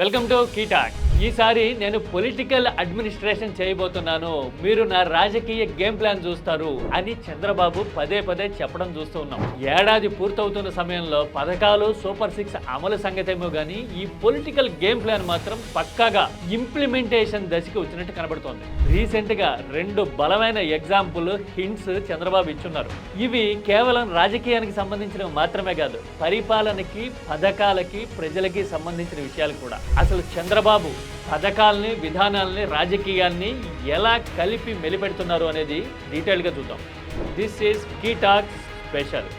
Welcome to కీటాక్. ఈసారి నేను political administration చేయబోతున్నాను, మీరు నా రాజకీయ గేమ్ ప్లాన్ చూస్తారు అని చంద్రబాబు పదే పదే చెప్పడం చూస్తూ ఉన్నాం. ఏడాది పూర్తవుతున్న సమయంలో పథకాలు సూపర్ 6 అమలు సంగతేమో కానీ ఈ పొలిటికల్ గేమ్ ప్లాన్ మాత్రం పక్కాగా ఇంప్లిమెంటేషన్ దశకి వచ్చినట్టు కనబడుతోంది. రీసెంట్ గా 2 బలమైన ఎగ్జాంపుల్ హింట్స్ చంద్రబాబు ఇచ్చున్నారు. ఇవి కేవలం రాజకీయానికి సంబంధించినవి మాత్రమే కాదు, పరిపాలనకి, పథకాలకి, ప్రజలకి సంబంధించిన విషయాలు కూడా. అసలు చంద్రబాబు పథకాలని, విధానాలని, రాజకీయాల్ని ఎలా కలిపి మెలిపెడుతున్నారు అనేది డీటెయిల్గా చూద్దాం. దిస్ ఈజ్ కీటాక్ స్పెషల్.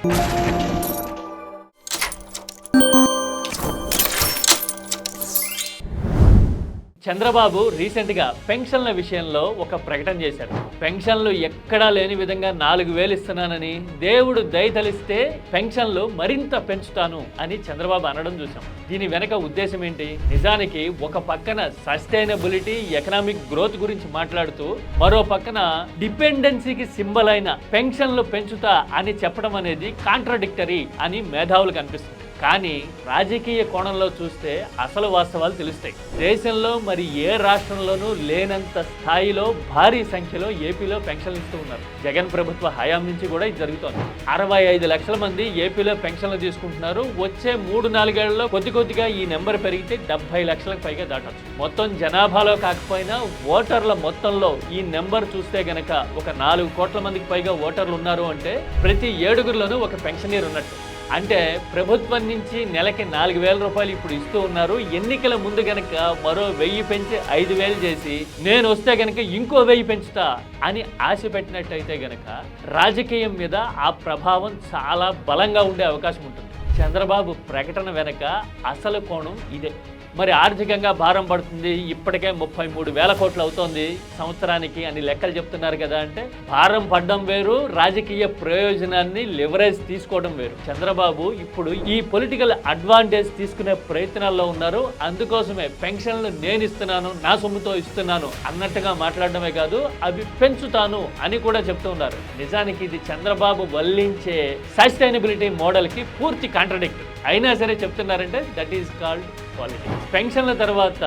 చంద్రబాబు రీసెంట్గా పెన్షన్ల విషయంలో ఒక ప్రకటన చేశారు. పెన్షన్లు ఎక్కడా లేని విధంగా 4,000 ఇస్తున్నానని, దేవుడు దయతలిస్తే పెన్షన్లు మరింత పెంచుతాను అని చంద్రబాబు అనడం చూసాం. దీని వెనక ఉద్దేశం ఏంటి? నిజానికి ఒక పక్కన సస్టైనబిలిటీ, ఎకనామిక్ గ్రోత్ గురించి మాట్లాడుతూ మరో పక్కన డిపెండెన్సీకి సింబల్ అయిన పెన్షన్లు పెంచుతా అని చెప్పడం అనేది కాంట్రాడిక్టరీ అని మేధావులకు అనిపిస్తుంది. కానీ రాజకీయ కోణంలో చూస్తే అసలు వాస్తవాలు తెలుస్తాయి. దేశంలో మరి ఏ రాష్ట్రంలోనూ లేనంత స్థాయిలో భారీ సంఖ్యలో ఏపీలో పెన్షన్లు ఇస్తూ ఉన్నారు. జగన్ ప్రభుత్వ హయాం నుంచి కూడా ఇది జరుగుతోంది. 65 లక్షల మంది ఏపీలో పెన్షన్లు తీసుకుంటున్నారు. వచ్చే 3-4 ఏళ్లలో కొద్దిగా ఈ నెంబర్ పెరిగితే 70 లక్షలకు పైగా దాటొచ్చు. మొత్తం జనాభాలో కాకపోయినా ఓటర్ల మొత్తంలో ఈ నెంబర్ చూస్తే గనక ఒక 4 కోట్ల మందికి పైగా ఓటర్లు ఉన్నారు అంటే ప్రతి 7గురిలోనూ ఒక పెన్షనర్ ఉన్నట్టు. అంటే ప్రభుత్వం నుంచి నెలకి 4,000 రూపాయలు ఇప్పుడు ఇస్తూ ఉన్నారు. ఎన్నికల ముందు గనక మరో 1000 పెంచి 5,000 చేసి నేను వస్తే గనక ఇంకో 1000 పెంచుతా అని ఆశ పెట్టినట్టయితే గనక రాజకీయం మీద ఆ ప్రభావం చాలా బలంగా ఉండే అవకాశం ఉంటుంది. చంద్రబాబు ప్రకటన వెనక అసలు కోణం ఇదే. మరి ఆర్థికంగా భారం పడుతుంది, ఇప్పటికే 33,000 కోట్లు అవుతోంది సంవత్సరానికి అని లెక్కలు చెప్తున్నారు కదా. అంటే భారం పడ్డం వేరు, రాజకీయ ప్రయోజనాన్ని లివరేజ్ తీసుకోవడం వేరు. చంద్రబాబు ఇప్పుడు ఈ పొలిటికల్ అడ్వాంటేజ్ తీసుకునే ప్రయత్నాల్లో ఉన్నారు. అందుకోసమే పెన్షన్లు నేను ఇస్తున్నాను, నా సొమ్ముతో ఇస్తున్నాను అన్నట్టుగా మాట్లాడడమే కాదు, అవి పెంచుతాను అని కూడా చెప్తూ ఉన్నారు. నిజానికి ఇది చంద్రబాబు వల్లించే సస్టైనబిలిటీ మోడల్కి పూర్తి కాంట్రాడిక్ట్. అయినా సరే చెప్తున్నారంటే దట్ ఈస్ కాల్డ్ పాలిటిక్స్. పెన్షన్ల తర్వాత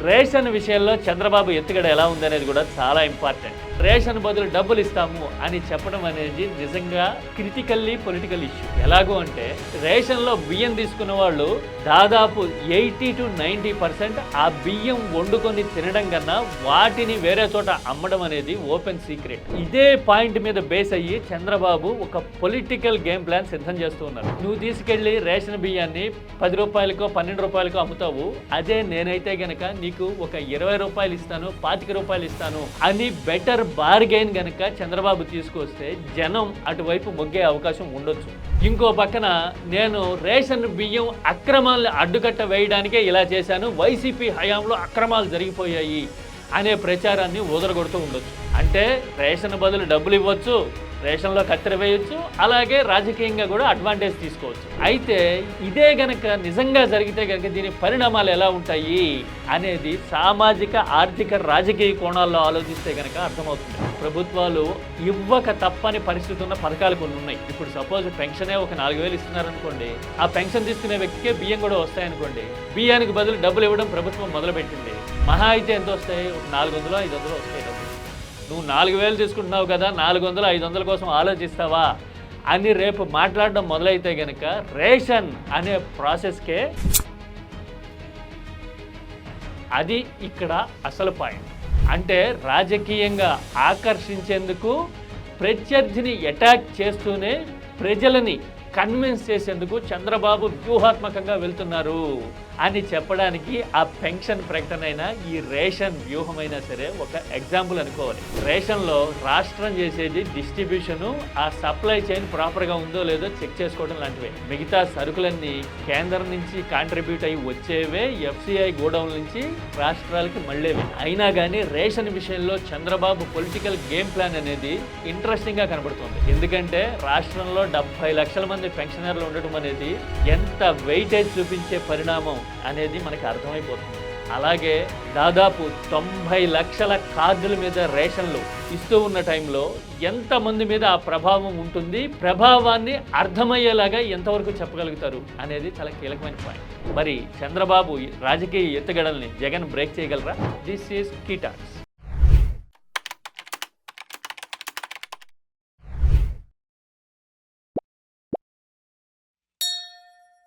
రేషన్ విషయంలో చంద్రబాబు ఎత్తుగడ ఎలా ఉందనేది కూడా చాలా ఇంపార్టెంట్. రేషన్ బదులు డబ్బులు ఇస్తాము అని చెప్పడం అనేది నిజంగా క్రిటికల్లీ పొలిటికల్ ఇష్యూ. ఎలాగో అంటే రేషన్లో బియ్యం తీసుకున్న వాళ్ళు దాదాపు 80-90% ఆ బియ్యం వండుకొని తినడం కన్నా వాటిని వేరే చోట అమ్మడం అనేది ఓపెన్ సీక్రెట్. ఇదే పాయింట్ మీద బేస్ అయ్యి చంద్రబాబు ఒక పొలిటికల్ గేమ్ ప్లాన్ సిద్ధం చేస్తూ ఉన్నారు. నువ్వు తీసుకెళ్లి రేషన్ బియ్యాన్ని 10 రూపాయలకో 12 రూపాయలకో అమ్ముతావు, అదే నేనైతే గనక నీకు ఒక 20 రూపాయలు ఇస్తాను, 25 రూపాయలు ఇస్తాను అని బెటర్ బార్గెయిన్ గనక చంద్రబాబు తీసుకొస్తే జనం అటువైపు మొగ్గే అవకాశం ఉండొచ్చు. ఇంకో పక్కన నేను రేషన్ బియ్యం అక్రమాలను అడ్డుకట్ట వేయడానికే ఇలా చేశాను, వైసీపీ హయాంలో అక్రమాలు జరిగిపోయాయి అనే ప్రచారాన్ని ఊదరగొడుతూ ఉండొచ్చు. అంటే రేషన్ బదులు డబ్బులు ఇవ్వచ్చు, రేషన్లో కత్తెర వేయొచ్చు, అలాగే రాజకీయంగా కూడా అడ్వాంటేజ్ తీసుకోవచ్చు. అయితే ఇదే గనక నిజంగా జరిగితే గనక దీని పరిణామాలు ఎలా ఉంటాయి అనేది సామాజిక, ఆర్థిక, రాజకీయ కోణాల్లో ఆలోచిస్తే గనక అర్థమవుతుంది. ప్రభుత్వాలు ఇవ్వక తప్పని పరిస్థితి ఉన్న పథకాలు కొన్ని ఉన్నాయి. ఇప్పుడు సపోజ్ పెన్షనే ఒక 4,000 ఇస్తున్నారనుకోండి, ఆ పెన్షన్ తీసుకునే వ్యక్తికే బియ్యం కూడా వస్తాయనుకోండి. బియ్యానికి బదులు డబ్బులు ఇవ్వడం ప్రభుత్వం మొదలుపెట్టింది. మహా అయితే ఎంత వస్తాయి? ఒక 400-500 వస్తాయి డబ్బులు. నువ్వు 4,000 తీసుకుంటున్నావు కదా, 400-500 కోసం ఆలోచిస్తావా అని రేపు మాట్లాడడం మొదలైతే గనక రేషన్ అనే ప్రాసెస్కే అది ఇక్కడ అసలు పాయింట్. అంటే రాజకీయంగా ఆకర్షించేందుకు, ప్రత్యర్థిని అటాక్ చేస్తూనే ప్రజలని కన్విన్స్ చేసేందుకు చంద్రబాబు వ్యూహాత్మకంగా వెళ్తున్నారు అని చెప్పడానికి ఆ పెన్షన్ ప్రకటన అయినా, ఈ రేషన్ వ్యూహమైనా సరే ఒక ఎగ్జాంపుల్ అనుకోవాలి. రేషన్లో రాష్ట్రం చేసేది డిస్ట్రిబ్యూషను, ఆ సప్లై చైన్ ప్రాపర్గా ఉందో లేదో చెక్ చేసుకోవడం లాంటివే. మిగతా సరుకులన్నీ కేంద్రం నుంచి కాంట్రిబ్యూట్ అయ్యి వచ్చేవే, FCI గోడౌన్ నుంచి రాష్ట్రాలకి మళ్ళేవి. అయినా కానీ రేషన్ విషయంలో చంద్రబాబు పొలిటికల్ గేమ్ ప్లాన్ అనేది ఇంట్రెస్టింగ్గా కనబడుతుంది. ఎందుకంటే రాష్ట్రంలో 70 లక్షల మంది పెన్షనర్లు ఉండటం అనేది ఎంత వెయిటేజ్ చూపించే పరిణామం అనేది మనకి అర్థమైపోతుంది. అలాగే దాదాపు 90 లక్షల కార్డుల మీద రేషన్లు ఇస్తూ ఉన్న టైంలో ఎంతమంది మీద ఆ ప్రభావం ఉంటుంది, ప్రభావాన్ని అర్థమయ్యేలాగా ఎంతవరకు చెప్పగలుగుతారు అనేది చాలా కీలకమైన పాయింట్. మరి చంద్రబాబు రాజకీయ ఎత్తుగడల్ని జగన్ బ్రేక్ చేయగలరా? This is key talks.